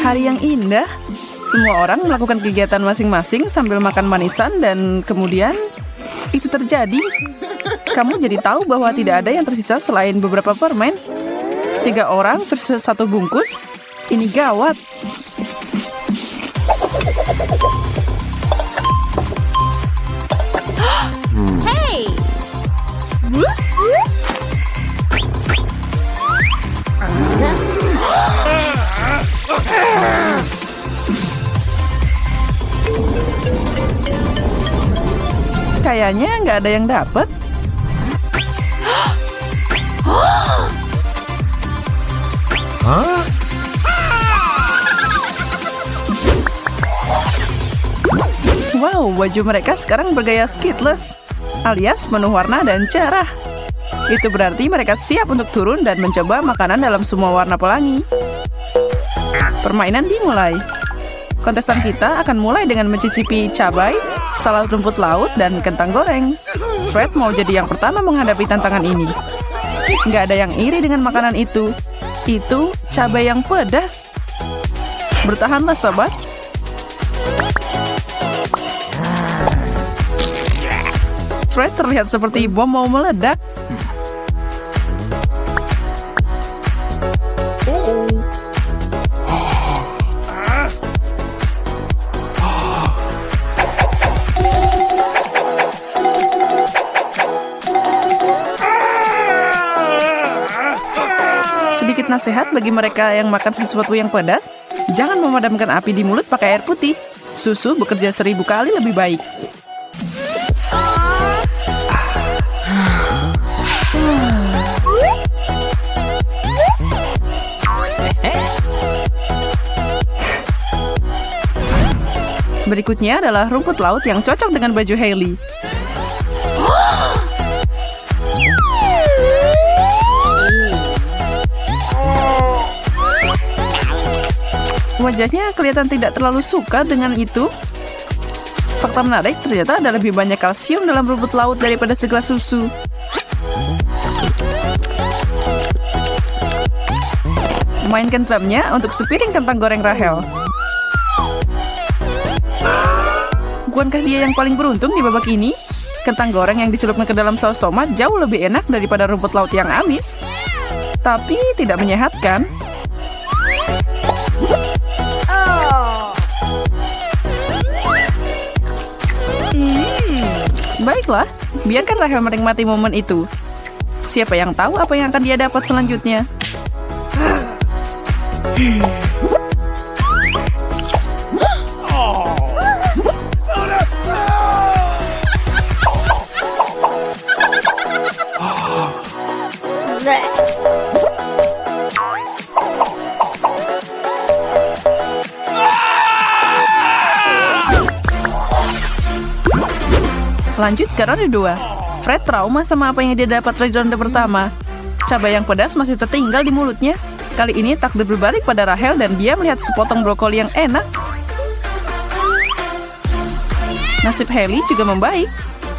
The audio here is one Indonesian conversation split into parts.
Hari yang indah. Semua orang melakukan kegiatan masing-masing sambil makan manisan dan kemudian itu terjadi. Kamu jadi tahu bahwa tidak ada yang tersisa selain beberapa permen. 3 orang versus 1 bungkus. Ini gawat. Hey! Kayaknya nggak ada yang dapat. Wow, baju mereka sekarang bergaya skitless, alias penuh warna dan cerah. Itu berarti mereka siap untuk turun dan mencoba makanan dalam semua warna pelangi. Permainan dimulai. Kontestan kita akan mulai dengan mencicipi cabai, salad rumput laut, dan kentang goreng. Fred mau jadi yang pertama menghadapi tantangan ini. Nggak ada yang iri dengan makanan itu. Itu cabai yang pedas. Bertahanlah, sobat. Fred terlihat seperti bom mau meledak. Sedikit nasihat bagi mereka yang makan sesuatu yang pedas, jangan memadamkan api di mulut pakai air putih. Susu bekerja 1000 kali lebih baik. Berikutnya adalah rumput laut yang cocok dengan baju Hailey. Wajahnya kelihatan tidak terlalu suka dengan itu. Fakta menarik, ternyata ada lebih banyak kalsium dalam rumput laut daripada segelas susu. Mainkan drumnya untuk sepiring kentang goreng Rahel. Bukankah dia yang paling beruntung di babak ini? Kentang goreng yang dicelupkan ke dalam saus tomat jauh lebih enak daripada rumput laut yang amis. Tapi tidak menyehatkan. Baiklah, biarkan Rahel menikmati momen itu. Siapa yang tahu apa yang akan dia dapat selanjutnya? Lanjut ke ronde 2. Fred trauma sama apa yang dia dapat dari ronde pertama. Cabai yang pedas masih tertinggal di mulutnya. Kali ini takdir berbalik pada Rahel dan dia melihat sepotong brokoli yang enak. Nasib Hailey juga membaik.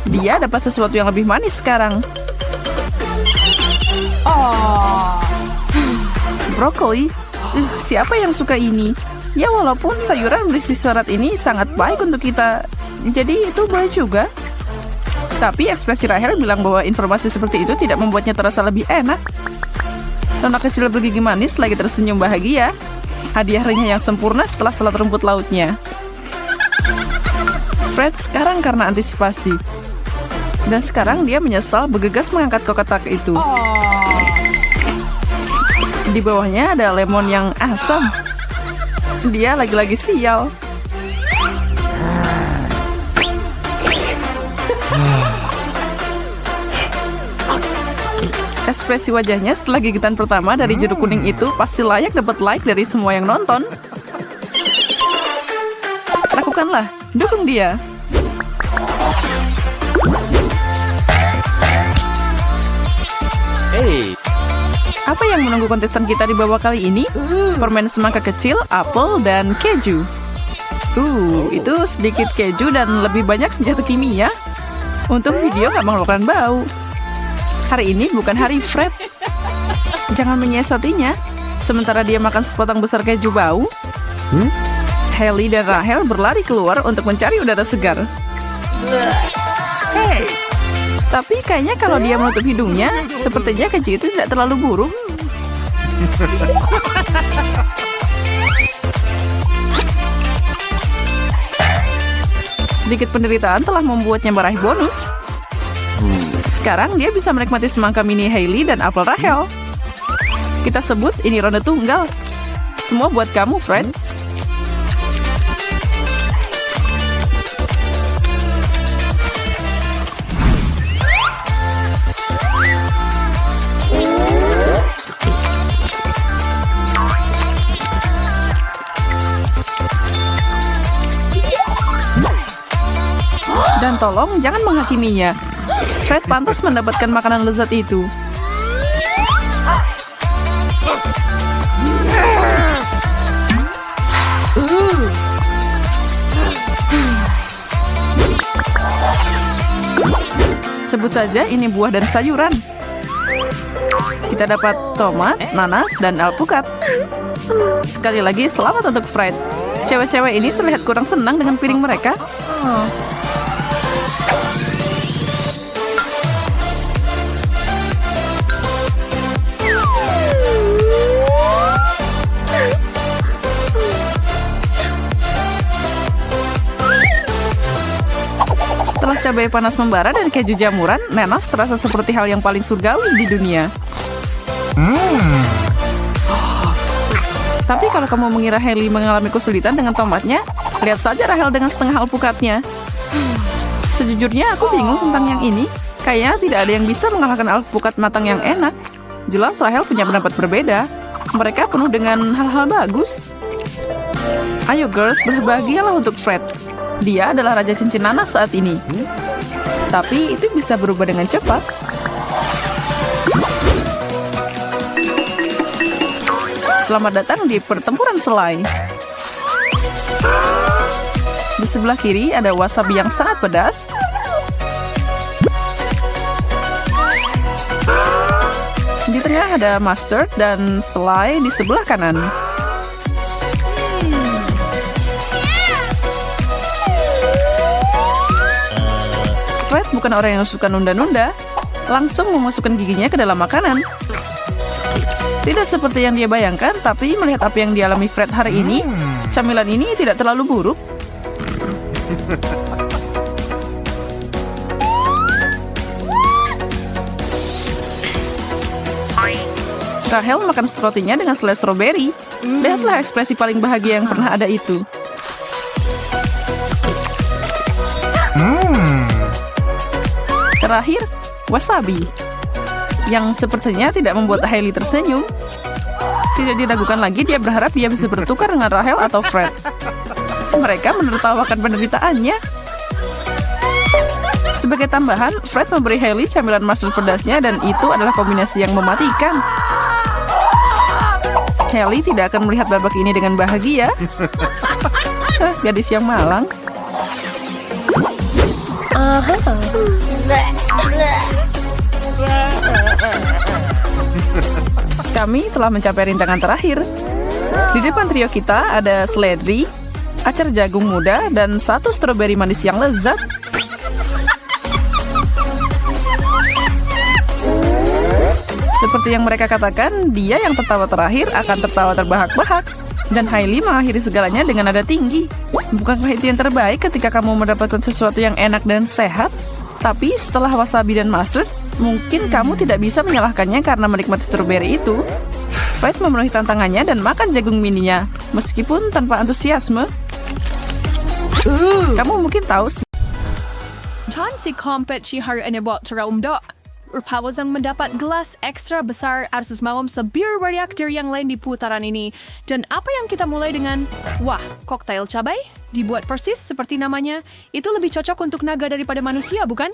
Dia dapat sesuatu yang lebih manis sekarang. Brokoli. Siapa yang suka ini? Ya walaupun sayuran berisi serat ini sangat baik untuk kita. Jadi itu boleh juga. Tapi ekspresi Rahel bilang bahwa informasi seperti itu tidak membuatnya terasa lebih enak. Anak kecil bergigi manis lagi tersenyum bahagia. Hadiah renyah yang sempurna setelah salad rumput lautnya. Fred sekarang karena antisipasi. Dan sekarang dia menyesal bergegas mengangkat kotak itu. Di bawahnya ada lemon yang asam. Dia lagi-lagi sial. Ekspresi wajahnya setelah gigitan pertama dari jeruk kuning itu pasti layak dapat like dari semua yang nonton. Lakukanlah, dukung dia. Hey. Apa yang menunggu kontestan kita di babak kali ini? Permen semangka kecil, apel, dan keju. Itu sedikit keju dan lebih banyak senjata kimia. Untung video gak mengeluarkan bau. Hari ini bukan hari Fred. Jangan menyiasatinya. Sementara dia makan sepotong besar keju bau. Hailey dan Rachel berlari keluar untuk mencari udara segar. Tapi kayaknya kalau dia menutup hidungnya, sepertinya keju itu tidak terlalu buruk. Sedikit penderitaan telah membuatnya meraih bonus. Sekarang dia bisa menikmati semangka mini Hailey dan apel Rachel. Kita sebut ini ronde tunggal. Semua buat kamu, Fred. Dan tolong jangan menghakiminya. Fred pantas mendapatkan makanan lezat itu. Sebut saja ini buah dan sayuran. Kita dapat tomat, nanas, dan alpukat. Sekali lagi selamat untuk Fred. Cewek-cewek ini terlihat kurang senang dengan piring mereka. Setelah cabai panas membara dan keju jamuran, nanas terasa seperti hal yang paling surgawi di dunia. Tapi kalau kamu mengira Hailey mengalami kesulitan dengan tomatnya, lihat saja Rachel dengan setengah alpukatnya. Sejujurnya aku bingung tentang yang ini. Kayaknya tidak ada yang bisa mengalahkan alpukat matang yang enak. Jelas Rachel punya pendapat berbeda. Mereka penuh dengan hal-hal bagus. Ayo girls, berbahagialah untuk Fred. Dia adalah raja cincin nanas saat ini. Tapi itu bisa berubah dengan cepat. Selamat datang di pertempuran selai. Di sebelah kiri ada wasabi yang sangat pedas. Di tengah ada mustard dan selai di sebelah kanan. Fred bukan orang yang suka nunda-nunda, langsung memasukkan giginya ke dalam makanan. Tidak seperti yang dia bayangkan, tapi melihat apa yang dialami Fred hari ini, camilan ini tidak terlalu buruk. Rachel makan strotinya dengan selai stroberi. Lihatlah ekspresi paling bahagia yang pernah ada itu. Terakhir, wasabi. Yang sepertinya tidak membuat Hailey tersenyum. Tidak diragukan lagi, dia berharap dia bisa bertukar dengan Rachel atau Fred. Mereka menertawakan penderitaannya. Sebagai tambahan, Fred memberi Hailey camilan mustard pedasnya dan itu adalah kombinasi yang mematikan. Hailey tidak akan melihat babak ini dengan bahagia. Gadis yang malang. Kami telah mencapai rintangan terakhir. Di depan trio kita ada seledri, acar jagung muda, dan satu stroberi manis yang lezat. Seperti yang mereka katakan, dia yang tertawa terakhir akan tertawa terbahak-bahak. Dan Hailey mengakhiri segalanya dengan nada tinggi. Bukankah itu yang terbaik ketika kamu mendapatkan sesuatu yang enak dan sehat? Tapi setelah wasabi dan mustard, mungkin kamu tidak bisa menyalahkannya karena menikmati stroberi itu. Fred memenuhi tantangannya dan makan jagung mininya, meskipun tanpa antusiasme. Kamu mungkin tahu. Tan si kompetisi hari ini buat terumdak. Berpawasang mendapat gelas ekstra besar arsus mawam sebir reaktor yang lain di putaran ini. Dan apa yang kita mulai dengan, wah, koktail cabai? Dibuat persis seperti namanya. Itu lebih cocok untuk naga daripada manusia, bukan?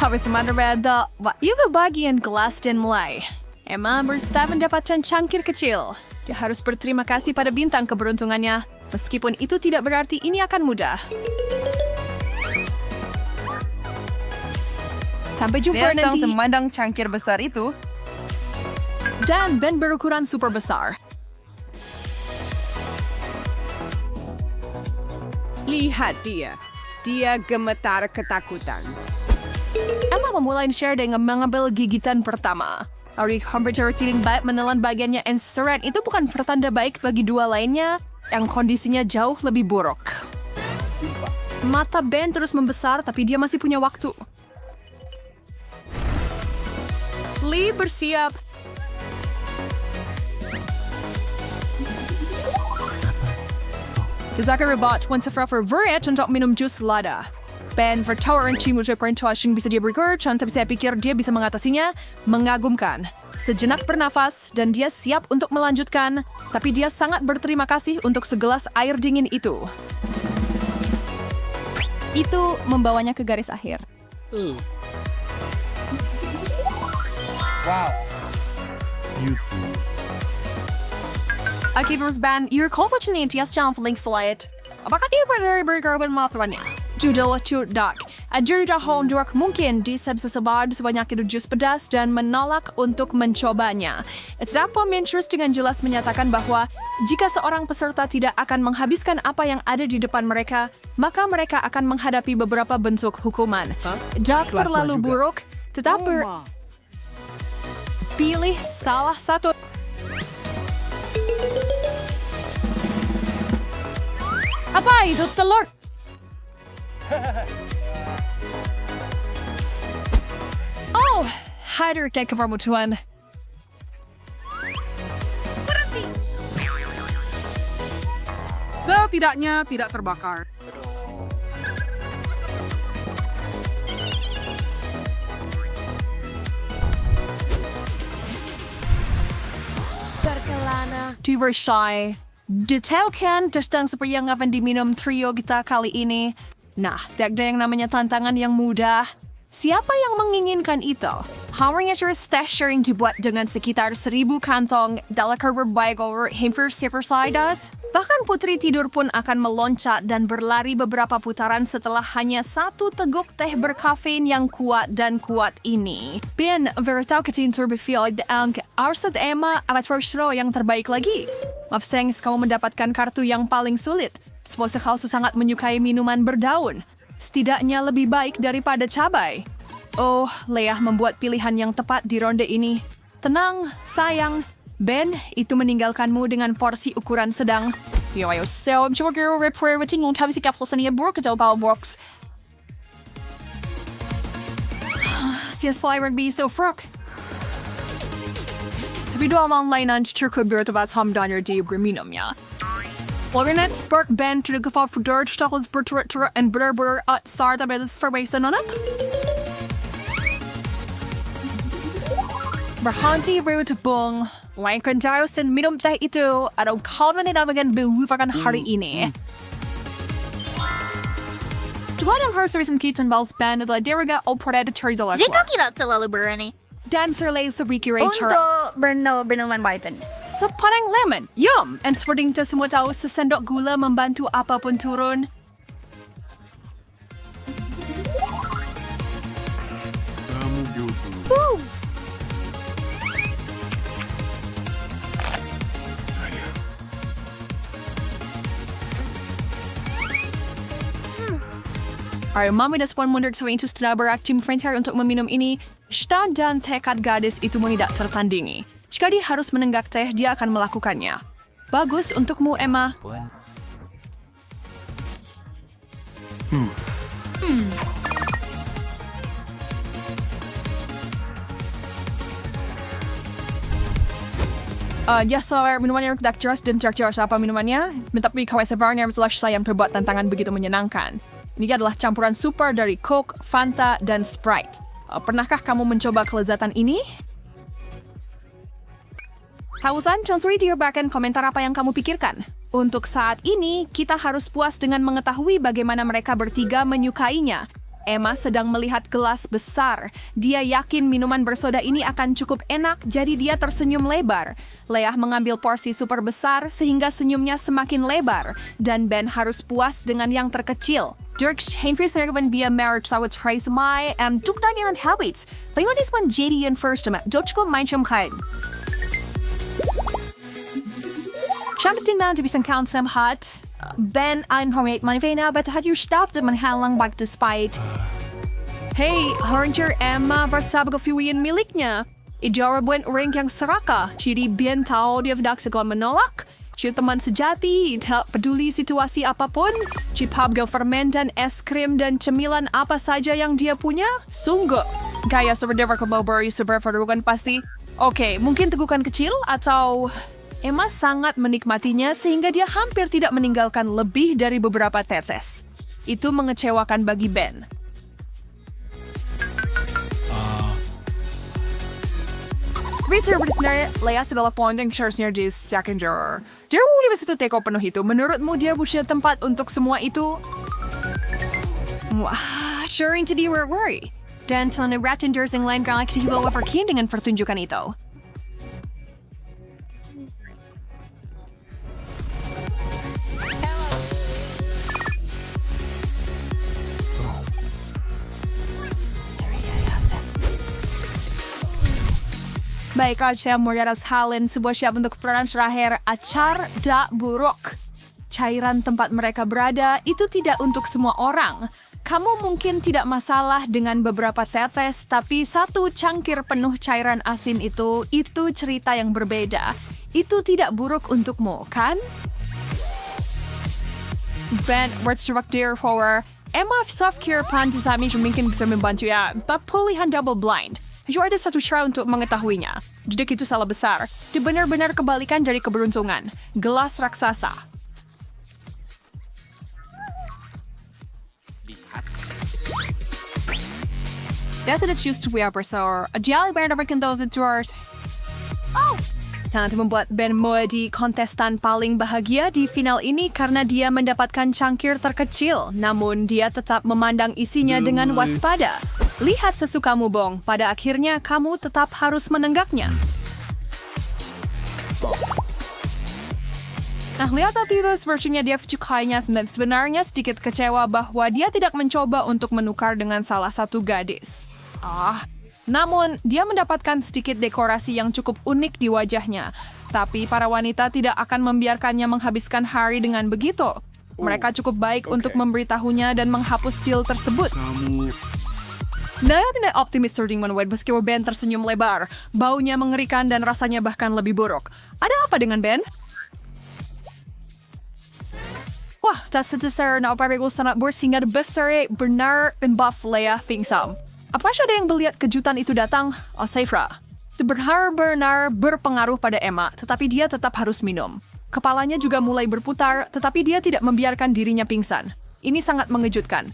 Habis berbeda, juga bagian gelas dan mulai. Emma bersta mendapatkan cangkir kecil. Dia harus berterima kasih pada bintang keberuntungannya. Meskipun itu tidak berarti ini akan mudah. Sampai jumpa Dia sedang nanti. memandang cangkir besar itu. Dan Ben berukuran super besar. Lihat dia. Dia gemetar ketakutan. Emma memulai share dengan mengambil gigitan pertama. Ari hampir tertiling baik menelan bagiannya and seret itu bukan pertanda baik bagi dua lainnya yang kondisinya jauh lebih buruk. Mata Ben terus membesar tapi dia masih punya waktu. Lee bersiap. Zaka rebut once forever Verret untuk minum jus lada. Ben vertauren cimuja perintahing bisa dia berger, tapi saya pikir dia bisa mengatasinya, mengagumkan. Sejenak bernafas dan dia siap untuk melanjutkan, tapi dia sangat berterima kasih untuk segelas air dingin itu. Itu membawanya ke garis akhir. Akibat ban, your opportunity jangan link slide. Apakah dia berkorban matuannya? Judul Cudak. Ajur dahon duak mungkin disebut sebanyak itu jus pedas dan menolak untuk mencobanya. Terdapat interest dengan jelas menyatakan bahwa jika seorang peserta tidak akan menghabiskan apa yang ada di depan mereka, maka mereka akan menghadapi beberapa bentuk hukuman. Dak terlalu buruk, tetapi pilih salah satu. Apa itu telur? Oh, hadir ke kepermutuan. Setidaknya tidak terbakar. Berkelana. Diversity. Detailkan tentang seperti yang akan diminum trio kita kali ini. Nah, tidak ada yang namanya tantangan yang mudah. Siapa yang menginginkan itu? Hawanya stash yang dibuat dengan sekitar 1,000 kantong dalam berbagai hampir sidas. Bahkan putri tidur pun akan meloncat dan berlari beberapa putaran setelah hanya satu teguk teh berkafein yang kuat dan kuat ini. Ben, veritau kecil terbefield ang arsad Emma atas persero yang terbaik lagi. Maaf sayang, kamu mendapatkan kartu yang paling sulit. Semoga kau sangat menyukai minuman berdaun. Setidaknya lebih baik daripada cabai. Oh, Leah membuat pilihan yang tepat di ronde ini. Tenang, sayang. Ben, itu meninggalkanmu dengan porsi ukuran sedang. Yo, so, coba kira repair weting untuk habis sikap selesai buruk ke jauh box. Sias fly be so frog. Tapi dua orang lain cukup bertebat hamdannya di berminumnya. Lorinet, Burke, Ben, to the geval for dirt, Stockles, Bertura, and Berber at Sarda Belis for Basin on up. Berhenti berutubung. Lainkan Darius dan minum teh itu atau kau menambahkan belupakan hari ini. Setelah yang harus reason kitchen bells band adalah deriga o predator de la Jika tidak terlalu berani. Dancer lays the recreator. Untuk minuman Biden. Sepaneng lemon, yum! And seperti kita semua tahu, sesendok gula membantu apapun turun. Woo! Alright, Mami dan Spawn mundur ke itu setelah beraktif frontier untuk meminum ini. Shta dan tekad gadis itu tidak tertandingi. Jika dia harus menenggak teh, dia akan melakukannya. Bagus untukmu, Emma. Ya, soal minumannya tidak jelas dan tidak jelas apa minumannya. Tetapi kawai sebarnya slash saya yang terbuat tantangan begitu menyenangkan. Ini adalah campuran super dari Coke, Fanta, dan Sprite. Pernahkah kamu mencoba kelezatan ini? Hausan, Chonsuri direbahkan komentar apa yang kamu pikirkan. Untuk saat ini, kita harus puas dengan mengetahui bagaimana mereka bertiga menyukainya. Emma sedang melihat gelas besar. Dia yakin minuman bersoda ini akan cukup enak, jadi dia tersenyum lebar. Leah mengambil porsi super besar sehingga senyumnya semakin lebar. Dan Ben harus puas dengan yang terkecil. Dirk heenverserven via marriage trouwens prijs mij en zoek naar je habits. Pengen is van JD en first met Dutchko mindsham kain. Champion na to isang count some hot. Ben einhormate manivena, but had you stopped at manhalang back to spite? Hey, Hornger Emma bersabag fiwian miliknya. Ijarabuen orang yang seraka. Jadi bien tahu dia hendak segala menolak. Si teman sejati, tak peduli situasi apapun. Si pabgo fermen dan es krim dan cemilan apa saja yang dia punya. Sungguh. Gaya seperti Barbary super verdukan pasti. Oke, mungkin tegukan kecil atau... Emma sangat menikmatinya sehingga dia hampir tidak meninggalkan lebih dari beberapa tetes. Itu mengecewakan bagi Ben. Reserve sebenarnya, Leah adalah pointing shares-nya di second juror. Dia mau di situ take penuh itu. Menurutmu dia punya tempat untuk semua itu? Wah, sure into the worry. Dan telah Rattenders yang lain galak dihimbau overkin dengan pertunjukan itu. Baiklah, saya Moriaras Halen, sebuah siap untuk peran terakhir acar da buruk. Cairan tempat mereka berada itu tidak untuk semua orang. Kamu mungkin tidak masalah dengan beberapa tetes, tapi satu cangkir penuh cairan asin itu cerita yang berbeda. Itu tidak buruk untukmu, kan? Ben, berstruktur for Emma self-care plan sami mungkin bisa membantu ya, pemulihan double blind. Hanya ada satu cara untuk mengetahuinya. Jadi itu salah besar. Dia benar-benar kebalikan dari keberuntungan. Gelas raksasa. That's it used to be upper sour. A jelly bear never can those tours. Oh! Nanti membuat Ben menjadi kontestan paling bahagia di final ini karena dia mendapatkan cangkir terkecil. Namun dia tetap memandang isinya dengan waspada. Lihat sesukamu, Bong. Pada akhirnya kamu tetap harus menenggaknya. Nah, lihat itu sepertinya dia cukainya dan sebenarnya sedikit kecewa bahwa dia tidak mencoba untuk menukar dengan salah satu gadis. Namun, dia mendapatkan sedikit dekorasi yang cukup unik di wajahnya. Tapi para wanita tidak akan membiarkannya menghabiskan hari dengan begitu. Mereka cukup baik untuk memberitahunya dan menghapus deal tersebut. Dia tidak optimis terding menwed meski Ben tersenyum lebar. Baunya mengerikan dan rasanya bahkan lebih buruk. Ada apa dengan Ben? Wah, tak sedesar na oparigo sangat sehingga besar benar buff Leah pingsan. Apa ada yang melihat kejutan itu datang? Seifra. Itu benar-benar berpengaruh pada Emma, tetapi dia tetap harus minum. Kepalanya juga mulai berputar, tetapi dia tidak membiarkan dirinya pingsan. Ini sangat mengejutkan.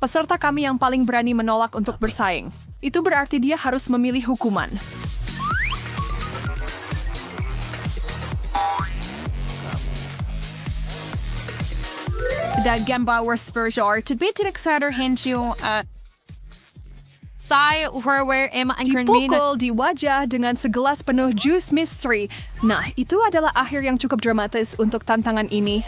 Peserta kami yang paling berani menolak untuk bersaing. Itu berarti dia harus memilih hukuman. The Gambauer Spurs are to be to excited hensio dipukul di wajah dengan segelas penuh jus mystery. Nah, itu adalah akhir yang cukup dramatis untuk tantangan ini.